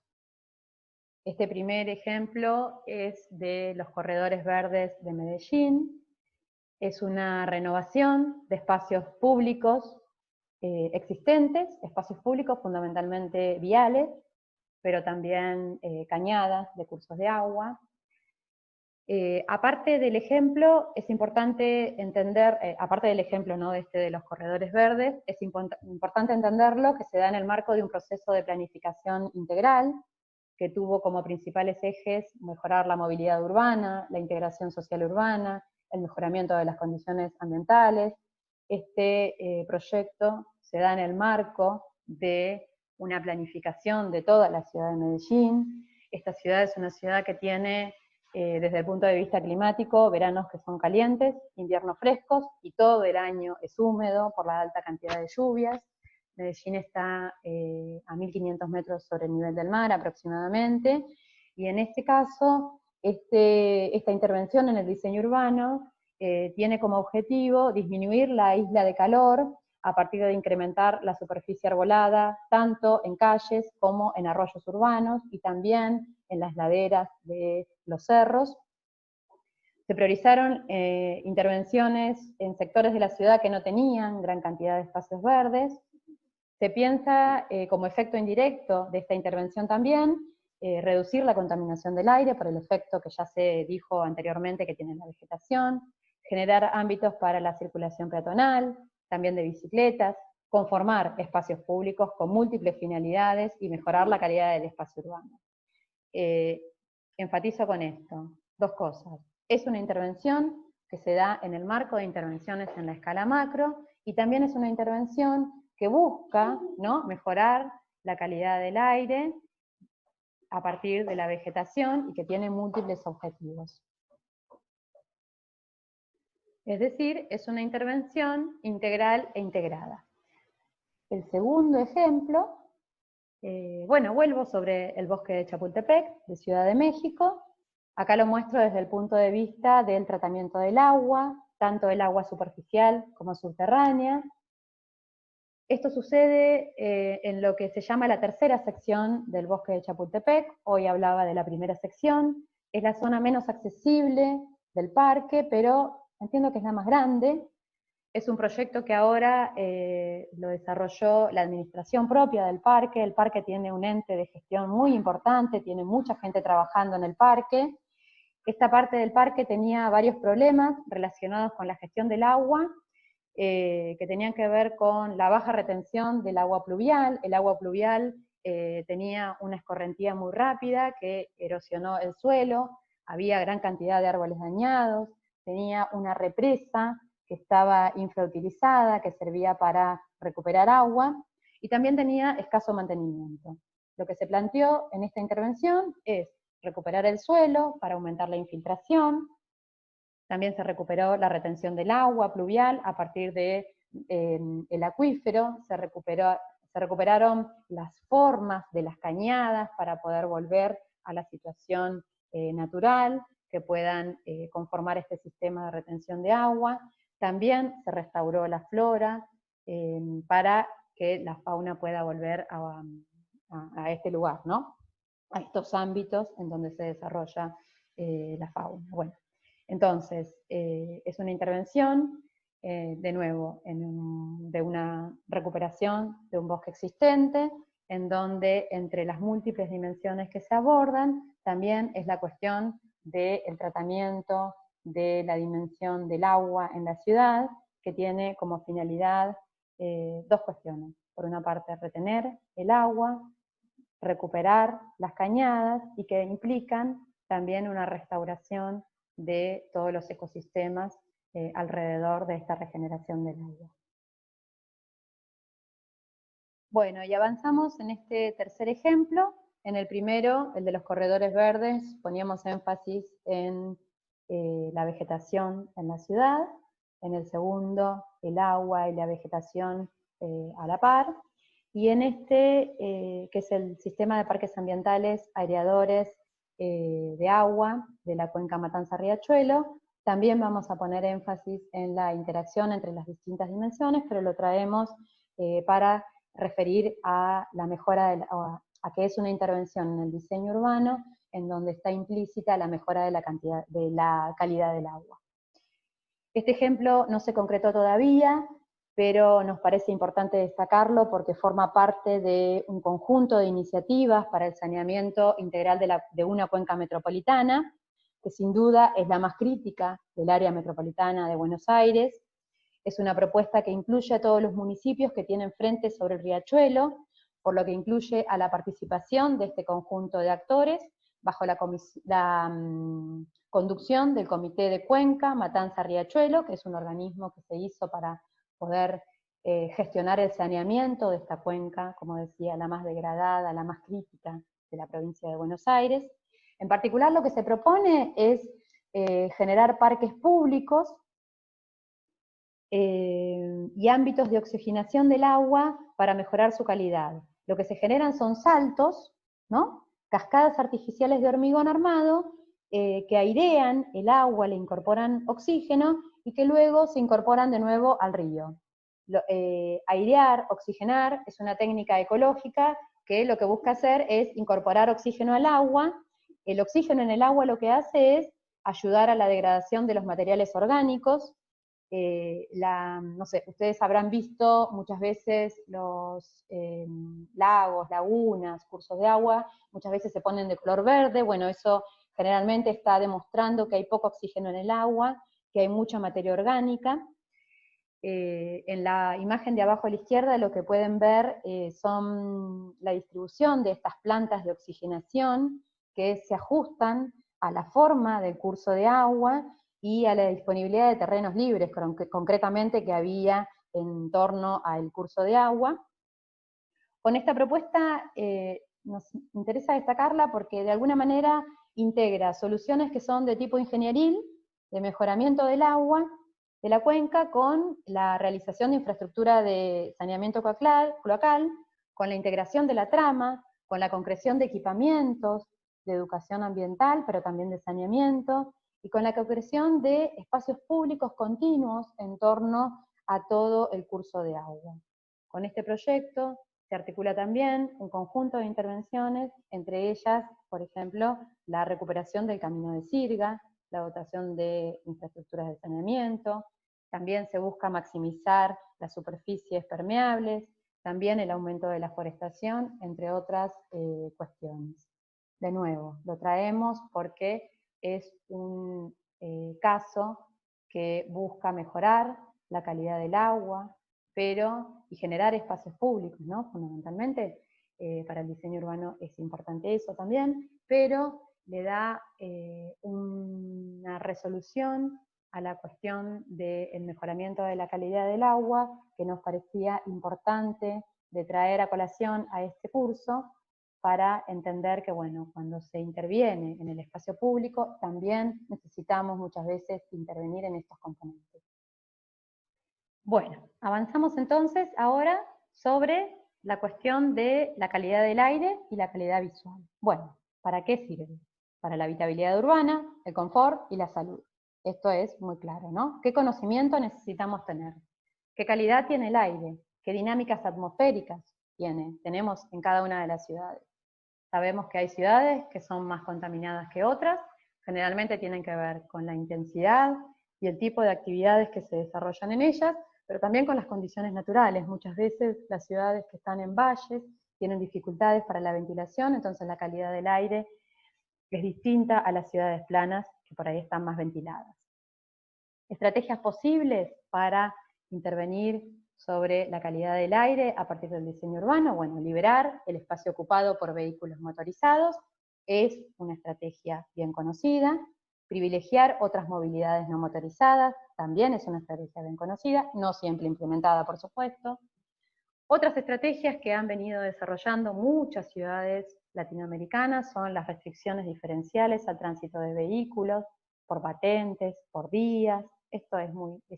Este primer ejemplo es de los corredores verdes de Medellín. Es una renovación de espacios públicos existentes, espacios públicos fundamentalmente viales, pero también cañadas de cursos de agua. Aparte del ejemplo, es importante entender, aparte del ejemplo ¿no? de los corredores verdes, es importante entenderlo que se da en el marco de un proceso de planificación integral, que tuvo como principales ejes mejorar la movilidad urbana, la integración social urbana, el mejoramiento de las condiciones ambientales. Este proyecto se da en el marco de una planificación de toda la ciudad de Medellín. Esta ciudad es una ciudad que tiene, desde el punto de vista climático, veranos que son calientes, inviernos frescos, y todo el año es húmedo por la alta cantidad de lluvias. Medellín está a 1500 metros sobre el nivel del mar aproximadamente, y en este caso, esta intervención en el diseño urbano tiene como objetivo disminuir la isla de calor a partir de incrementar la superficie arbolada, tanto en calles como en arroyos urbanos, y también en las laderas de los cerros. Se priorizaron intervenciones en sectores de la ciudad que no tenían gran cantidad de espacios verdes. Se piensa como efecto indirecto de esta intervención también reducir la contaminación del aire por el efecto que ya se dijo anteriormente que tiene la vegetación, generar ámbitos para la circulación peatonal, también de bicicletas, conformar espacios públicos con múltiples finalidades y mejorar la calidad del espacio urbano. Enfatizo con esto. dos cosas. Es una intervención que se da en el marco de intervenciones en la escala macro, y también es una intervención que busca, ¿no?, mejorar la calidad del aire a partir de la vegetación y que tiene múltiples objetivos. Es decir, es una intervención integral e integrada. El segundo ejemplo, bueno, vuelvo sobre el bosque de Chapultepec, de Ciudad de México. Acá lo muestro desde el punto de vista del tratamiento del agua, tanto el agua superficial como subterránea. Esto sucede en lo que se llama la tercera sección del bosque de Chapultepec. Hoy hablaba de la primera sección. Es la zona menos accesible del parque, pero entiendo que es la más grande. Es un proyecto que ahora lo desarrolló la administración propia del parque. El parque tiene un ente de gestión muy importante, tiene mucha gente trabajando en el parque. Esta parte del parque tenía varios problemas relacionados con la gestión del agua, que tenían que ver con la baja retención del agua pluvial. El agua pluvial tenía una escorrentía muy rápida que erosionó el suelo, había gran cantidad de árboles dañados, tenía una represa que estaba infrautilizada, que servía para recuperar agua, y también tenía escaso mantenimiento. Lo que se planteó en esta intervención es recuperar el suelo para aumentar la infiltración. También se recuperó la retención del agua pluvial a partir de el acuífero, se recuperaron las formas de las cañadas para poder volver a la situación natural, que puedan conformar este sistema de retención de agua. También se restauró la flora para que la fauna pueda volver a este lugar, ¿no?, a estos ámbitos en donde se desarrolla la fauna. Bueno, entonces, es una intervención, de nuevo, de una recuperación de un bosque existente, en donde entre las múltiples dimensiones que se abordan, también es la cuestión del tratamiento de la dimensión del agua en la ciudad, que tiene como finalidad dos cuestiones. Por una parte, retener el agua, recuperar las cañadas, y que implican también una restauración de todos los ecosistemas alrededor de esta regeneración del agua. Bueno, y avanzamos en este tercer ejemplo. En el primero, el de los corredores verdes, poníamos énfasis en la vegetación en la ciudad. En el segundo, el agua y la vegetación a la par. Y en este, que es el sistema de parques ambientales aireadores de agua de la cuenca Matanza-Riachuelo, también vamos a poner énfasis en la interacción entre las distintas dimensiones, pero lo traemos para referir a la mejora, a que es una intervención en el diseño urbano, en donde está implícita la mejora de la calidad del agua. Este ejemplo no se concretó todavía, pero nos parece importante destacarlo porque forma parte de un conjunto de iniciativas para el saneamiento integral de una cuenca metropolitana, que sin duda es la más crítica del área metropolitana de Buenos Aires. Es una propuesta que incluye a todos los municipios que tienen frente sobre el riachuelo, por lo que incluye a la participación de este conjunto de actores, bajo la conducción del Comité de Cuenca Matanza-Riachuelo, que es un organismo que se hizo para poder gestionar el saneamiento de esta cuenca, como decía, la más degradada, la más crítica de la provincia de Buenos Aires. En particular, lo que se propone es generar parques públicos y ámbitos de oxigenación del agua para mejorar su calidad. Lo que se generan son saltos, ¿no?, cascadas artificiales de hormigón armado, que airean el agua, le incorporan oxígeno, y que luego se incorporan de nuevo al río. Airear, oxigenar, es una técnica ecológica que lo que busca hacer es incorporar oxígeno al agua. El oxígeno en el agua lo que hace es ayudar a la degradación de los materiales orgánicos. No sé, ustedes habrán visto muchas veces los lagos, lagunas, cursos de agua, muchas veces se ponen de color verde. Bueno, eso generalmente está demostrando que hay poco oxígeno en el agua, que hay mucha materia orgánica. En la imagen de abajo a la izquierda lo que pueden ver son la distribución de estas plantas de oxigenación que se ajustan a la forma del curso de agua y a la disponibilidad de terrenos libres, concretamente que había en torno al curso de agua. Con esta propuesta nos interesa destacarla porque de alguna manera integra soluciones que son de tipo ingenieril, de mejoramiento del agua, de la cuenca, con la realización de infraestructura de saneamiento cloacal, con la integración de la trama, con la concreción de equipamientos, de educación ambiental, pero también de saneamiento, y con la concreción de espacios públicos continuos en torno a todo el curso de agua. Con este proyecto se articula también un conjunto de intervenciones, entre ellas, por ejemplo, la recuperación del camino de sirga, la dotación de infraestructuras de saneamiento, también se busca maximizar las superficies permeables, también el aumento de la forestación, entre otras cuestiones. De nuevo, lo traemos porque es un caso que busca mejorar la calidad del agua, y generar espacios públicos, ¿no? Fundamentalmente, para el diseño urbano es importante eso también, pero le da una resolución a la cuestión del mejoramiento de la calidad del agua, que nos parecía importante de traer a colación a este curso, para entender que, bueno, cuando se interviene en el espacio público, también necesitamos muchas veces intervenir en estos componentes. Bueno, avanzamos entonces ahora sobre la cuestión de la calidad del aire y la calidad visual. Bueno, ¿para qué sirve? Para la habitabilidad urbana, el confort y la salud. Esto es muy claro, ¿no? ¿Qué conocimiento necesitamos tener? ¿Qué calidad tiene el aire? ¿Qué dinámicas atmosféricas tenemos en cada una de las ciudades? Sabemos que hay ciudades que son más contaminadas que otras, generalmente tienen que ver con la intensidad y el tipo de actividades que se desarrollan en ellas, pero también con las condiciones naturales. Muchas veces las ciudades que están en valles tienen dificultades para la ventilación, entonces la calidad del aire es distinta a las ciudades planas, que por ahí están más ventiladas. Estrategias posibles para intervenir sobre la calidad del aire a partir del diseño urbano. Bueno, liberar el espacio ocupado por vehículos motorizados es una estrategia bien conocida. Privilegiar otras movilidades no motorizadas también es una estrategia bien conocida, no siempre implementada, por supuesto. Otras estrategias que han venido desarrollando muchas ciudades latinoamericanas son las restricciones diferenciales al tránsito de vehículos, por patentes, por vías. Esto es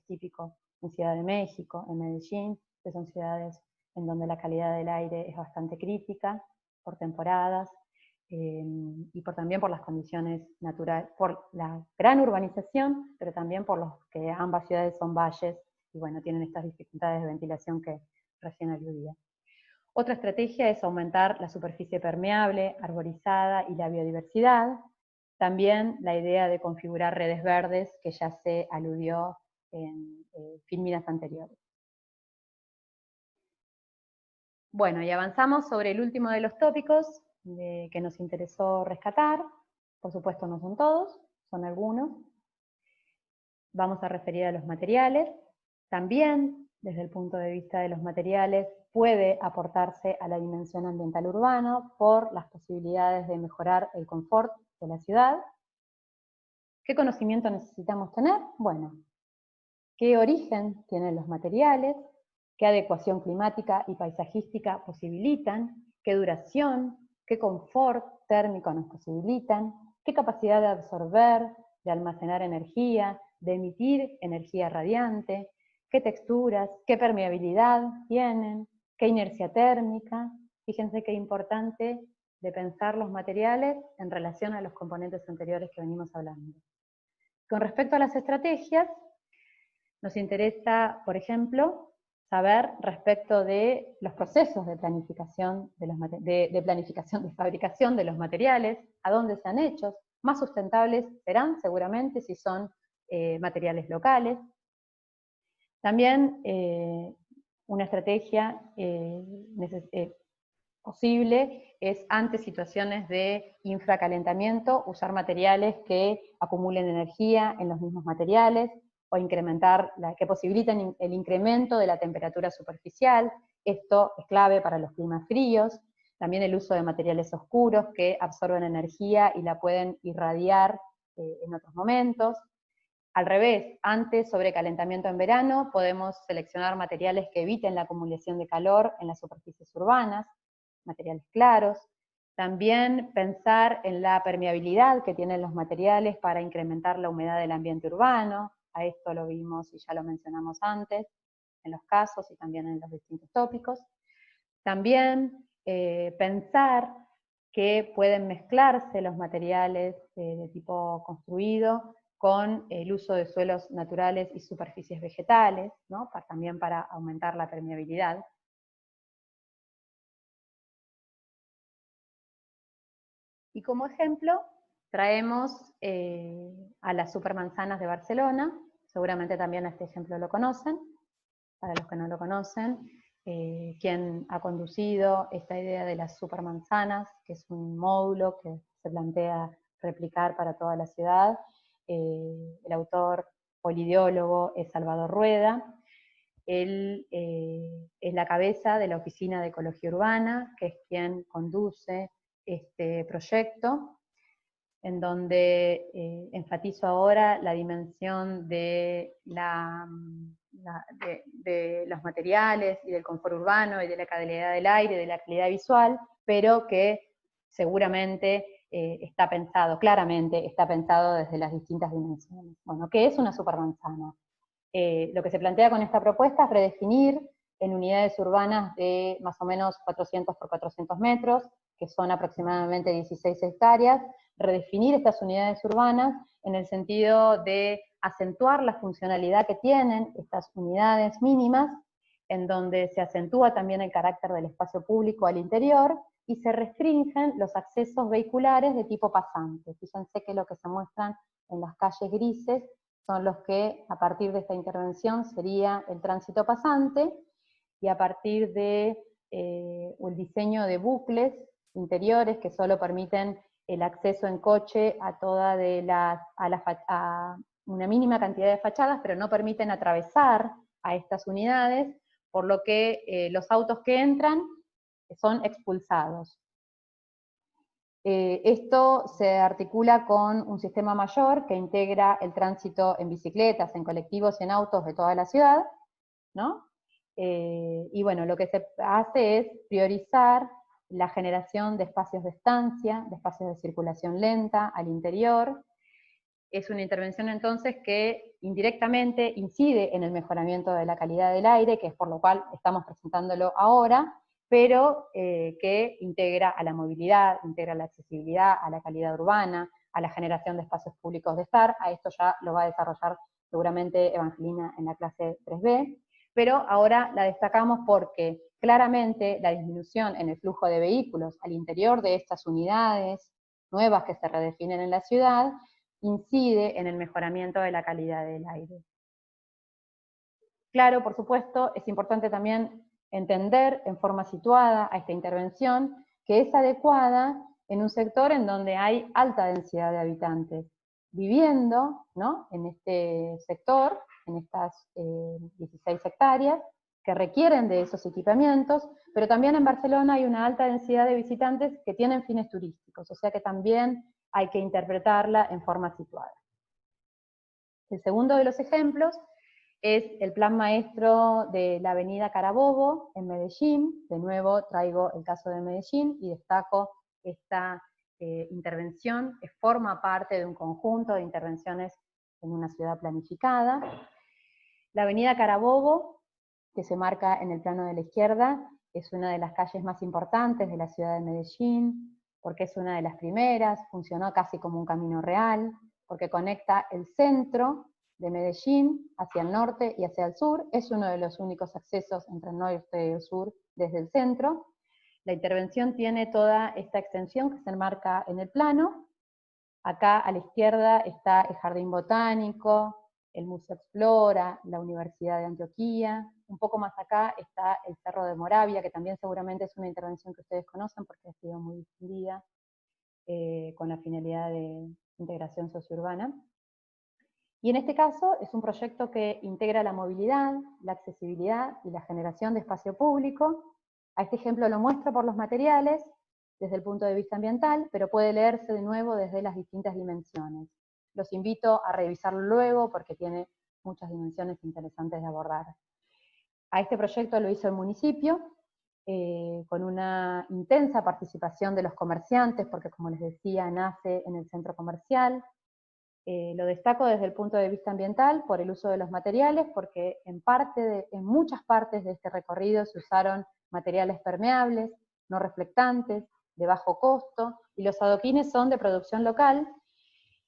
típico en Ciudad de México, en Medellín, que son ciudades en donde la calidad del aire es bastante crítica, por temporadas, y también por las condiciones naturales, por la gran urbanización, pero también por los que ambas ciudades son valles, y bueno, tienen estas dificultades de ventilación que recién aludía. Otra estrategia es aumentar la superficie permeable, arborizada y la biodiversidad. También la idea de configurar redes verdes, que ya se aludió en filminas anteriores. Bueno, y avanzamos sobre el último de los tópicos que nos interesó rescatar. Por supuesto no son todos, son algunos. Vamos a referir a los materiales. También, desde el punto de vista de los materiales, puede aportarse a la dimensión ambiental urbana por las posibilidades de mejorar el confort de la ciudad. ¿Qué conocimiento necesitamos tener? Bueno, ¿qué origen tienen los materiales? ¿Qué adecuación climática y paisajística posibilitan? ¿Qué duración? ¿Qué confort térmico nos posibilitan? ¿Qué capacidad de absorber, de almacenar energía, de emitir energía radiante? ¿Qué texturas? ¿Qué permeabilidad tienen? ¿Qué inercia térmica? Fíjense qué importante de pensar los materiales en relación a los componentes anteriores que venimos hablando. Con respecto a las estrategias, nos interesa, por ejemplo, saber respecto de los procesos de planificación de fabricación de los materiales, a dónde se han hecho. Más sustentables serán seguramente si son materiales locales. También una estrategia posible es, ante situaciones de infracalentamiento, usar materiales que acumulen energía en los mismos materiales, o incrementar, que posibiliten el incremento de la temperatura superficial. Esto es clave para los climas fríos. También el uso de materiales oscuros que absorben energía y la pueden irradiar en otros momentos. Al revés, ante sobrecalentamiento en verano, podemos seleccionar materiales que eviten la acumulación de calor en las superficies urbanas, materiales claros. También pensar en la permeabilidad que tienen los materiales para incrementar la humedad del ambiente urbano. A esto lo vimos y ya lo mencionamos antes, en los casos y también en los distintos tópicos. También pensar que pueden mezclarse los materiales de tipo construido con el uso de suelos naturales y superficies vegetales, ¿no? También para aumentar la permeabilidad. Y como ejemplo, traemos a las supermanzanas de Barcelona, seguramente también este ejemplo lo conocen, para los que no lo conocen, quien ha conducido esta idea de las supermanzanas, que es un módulo que se plantea replicar para toda la ciudad. El autor polideólogo es Salvador Rueda. Él es la cabeza de la Oficina de Ecología Urbana, que es quien conduce este proyecto, en donde enfatizo ahora la dimensión de, de los materiales y del confort urbano y de la calidad del aire, de la calidad visual, pero que seguramente está pensado, claramente está pensado desde las distintas dimensiones. Bueno, ¿qué es una supermanzana? Lo que se plantea con esta propuesta es redefinir en unidades urbanas de más o menos 400 por 400 metros, que son aproximadamente 16 hectáreas, redefinir estas unidades urbanas en el sentido de acentuar la funcionalidad que tienen estas unidades mínimas, en donde se acentúa también el carácter del espacio público al interior y se restringen los accesos vehiculares de tipo pasante. Fíjense que lo que se muestran en las calles grises son los que, a partir de esta intervención, sería el tránsito pasante, y a partir de el diseño de bucles interiores que solo permiten el acceso en coche a toda a una mínima cantidad de fachadas, pero no permiten atravesar a estas unidades, por lo que los autos que entran son expulsados. Esto se articula con un sistema mayor que integra el tránsito en bicicletas, en colectivos y en autos de toda la ciudad, ¿no? Y bueno, lo que se hace es priorizar la generación de espacios de estancia, de espacios de circulación lenta al interior. Es una intervención entonces que indirectamente incide en el mejoramiento de la calidad del aire, que es por lo cual estamos presentándolo ahora, pero que integra a la movilidad, integra a la accesibilidad, a la calidad urbana, a la generación de espacios públicos de estar. A esto ya lo va a desarrollar seguramente Evangelina en la clase 3B, pero ahora la destacamos porque claramente la disminución en el flujo de vehículos al interior de estas unidades nuevas que se redefinen en la ciudad incide en el mejoramiento de la calidad del aire. Claro, por supuesto, es importante también entender en forma situada a esta intervención que es adecuada en un sector en donde hay alta densidad de habitantes viviendo, ¿no?, en este sector, en estas 16 hectáreas, que requieren de esos equipamientos, pero también en Barcelona hay una alta densidad de visitantes que tienen fines turísticos, o sea que también hay que interpretarla en forma situada. El segundo de los ejemplos es el plan maestro de la avenida Carabobo en Medellín. De nuevo traigo el caso de Medellín y destaco esta intervención que forma parte de un conjunto de intervenciones en una ciudad planificada. La avenida Carabobo, que se marca en el plano de la izquierda, es una de las calles más importantes de la ciudad de Medellín, porque es una de las primeras, funcionó casi como un camino real, porque conecta el centro de Medellín hacia el norte y hacia el sur, es uno de los únicos accesos entre el norte y el sur desde el centro. La intervención tiene toda esta extensión que se enmarca en el plano. Acá a la izquierda está el Jardín Botánico, el Museo Explora, la Universidad de Antioquia. Un poco más acá está el Cerro de Moravia, que también seguramente es una intervención que ustedes conocen porque ha sido muy difundida con la finalidad de integración sociourbana. Y en este caso es un proyecto que integra la movilidad, la accesibilidad y la generación de espacio público A este ejemplo lo muestro por los materiales, desde el punto de vista ambiental, pero puede leerse de nuevo desde las distintas dimensiones. Los invito a revisarlo luego porque tiene muchas dimensiones interesantes de abordar. A este proyecto lo hizo el municipio, con una intensa participación de los comerciantes, porque como les decía, nace en el centro comercial. Lo destaco desde el punto de vista ambiental por el uso de los materiales, porque en muchas partes de este recorrido se usaron materiales permeables, no reflectantes, de bajo costo, y los adoquines son de producción local.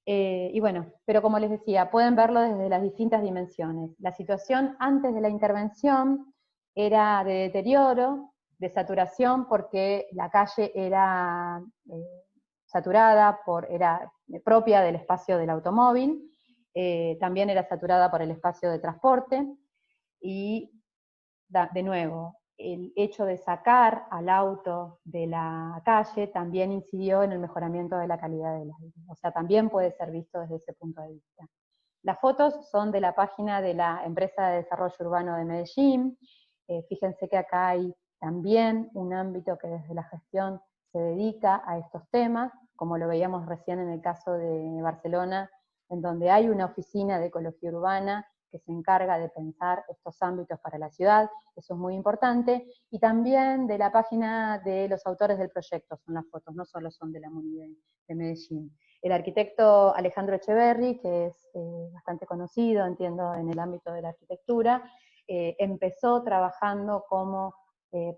Y bueno, pero como les decía, pueden verlo desde las distintas dimensiones. La situación antes de la intervención era de deterioro, de saturación, porque la calle era saturada, era propia del espacio del automóvil, también era saturada por el espacio de transporte, y de nuevo, el hecho de sacar al auto de la calle también incidió en el mejoramiento de la calidad del aire. O sea, también puede ser visto desde ese punto de vista. Las fotos son de la página de la Empresa de Desarrollo Urbano de Medellín. Fíjense que acá hay también un ámbito que desde la gestión se dedica a estos temas, como lo veíamos recién en el caso de Barcelona, en donde hay una oficina de ecología urbana que se encarga de pensar estos ámbitos para la ciudad, eso es muy importante, y también de la página de los autores del proyecto, son las fotos, no solo son de la MUNI de Medellín. El arquitecto Alejandro Echeverri, que es bastante conocido, entiendo, en el ámbito de la arquitectura, empezó trabajando como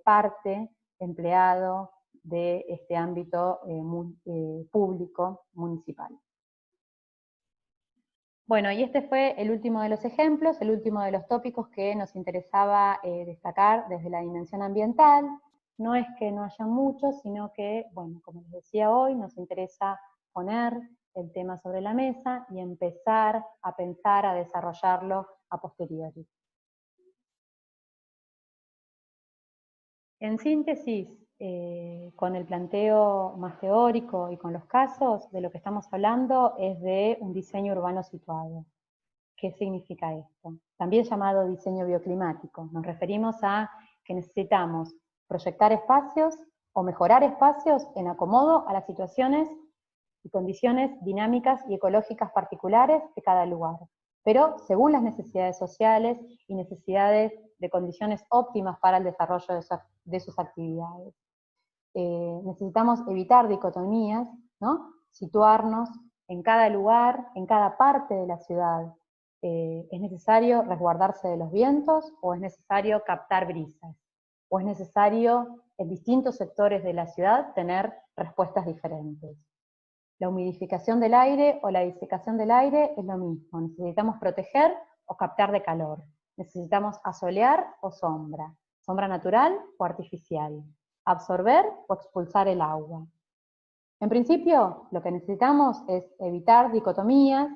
parte, empleado de este ámbito público municipal. Bueno, y este fue el último de los ejemplos, el último de los tópicos que nos interesaba destacar desde la dimensión ambiental. No es que no haya muchos, sino que, bueno, como les decía hoy, nos interesa poner el tema sobre la mesa y empezar a pensar, a desarrollarlo a posteriori. En síntesis, con el planteo más teórico y con los casos, de lo que estamos hablando es de un diseño urbano situado. ¿Qué significa esto? También llamado diseño bioclimático. Nos referimos a que necesitamos proyectar espacios o mejorar espacios en acomodo a las situaciones y condiciones dinámicas y ecológicas particulares de cada lugar, pero según las necesidades sociales y necesidades de condiciones óptimas para el desarrollo de sus actividades. Necesitamos evitar dicotomías, ¿no? Situarnos en cada lugar, en cada parte de la ciudad. ¿Es necesario resguardarse de los vientos o es necesario captar brisas? ¿O es necesario en distintos sectores de la ciudad tener respuestas diferentes? La humidificación del aire o la disecación del aire es lo mismo. Necesitamos proteger o captar de calor. Necesitamos asolear o sombra. Sombra natural o artificial. Absorber o expulsar el agua. En principio, lo que necesitamos es evitar dicotomías,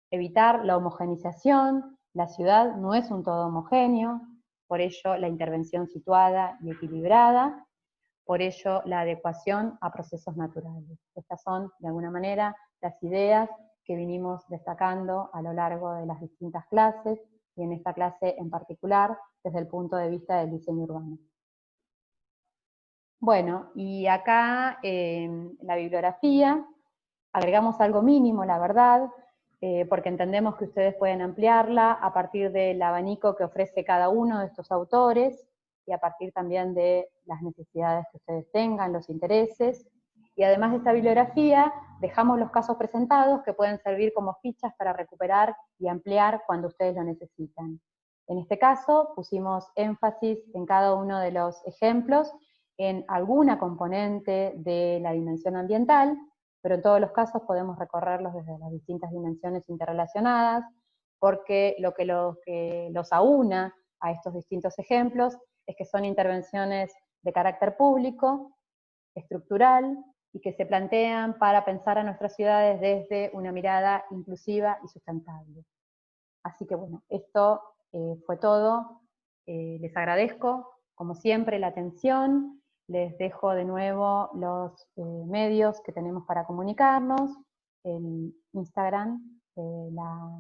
evitar la homogeneización. La ciudad no es un todo homogéneo, por ello la intervención situada y equilibrada, por ello la adecuación a procesos naturales. Estas son, de alguna manera, las ideas que vinimos destacando a lo largo de las distintas clases, y en esta clase en particular, desde el punto de vista del diseño urbano. Bueno, y acá en la bibliografía agregamos algo mínimo, la verdad, porque entendemos que ustedes pueden ampliarla a partir del abanico que ofrece cada uno de estos autores, y a partir también de las necesidades que ustedes tengan, los intereses. Y además de esta bibliografía, dejamos los casos presentados que pueden servir como fichas para recuperar y ampliar cuando ustedes lo necesitan. En este caso, pusimos énfasis en cada uno de los ejemplos en alguna componente de la dimensión ambiental, pero en todos los casos podemos recorrerlos desde las distintas dimensiones interrelacionadas, porque lo que los aúna a estos distintos ejemplos es que son intervenciones de carácter público, estructural, y que se plantean para pensar a nuestras ciudades desde una mirada inclusiva y sustentable. Así que bueno, esto fue todo. Les agradezco, como siempre, la atención. Les dejo de nuevo los medios que tenemos para comunicarnos, el Instagram de la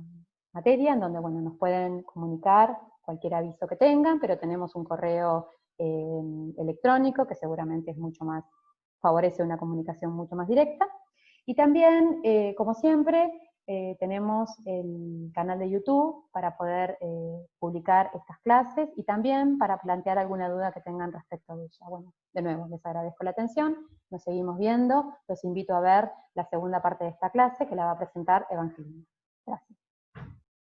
materia, en donde bueno, nos pueden comunicar cualquier aviso que tengan, pero tenemos un correo electrónico, que seguramente es mucho más, favorece una comunicación mucho más directa. Y también, como siempre, tenemos el canal de YouTube para poder publicar estas clases y también para plantear alguna duda que tengan respecto a ella. Bueno, de nuevo, les agradezco la atención, nos seguimos viendo, los invito a ver la segunda parte de esta clase que la va a presentar Evangelina.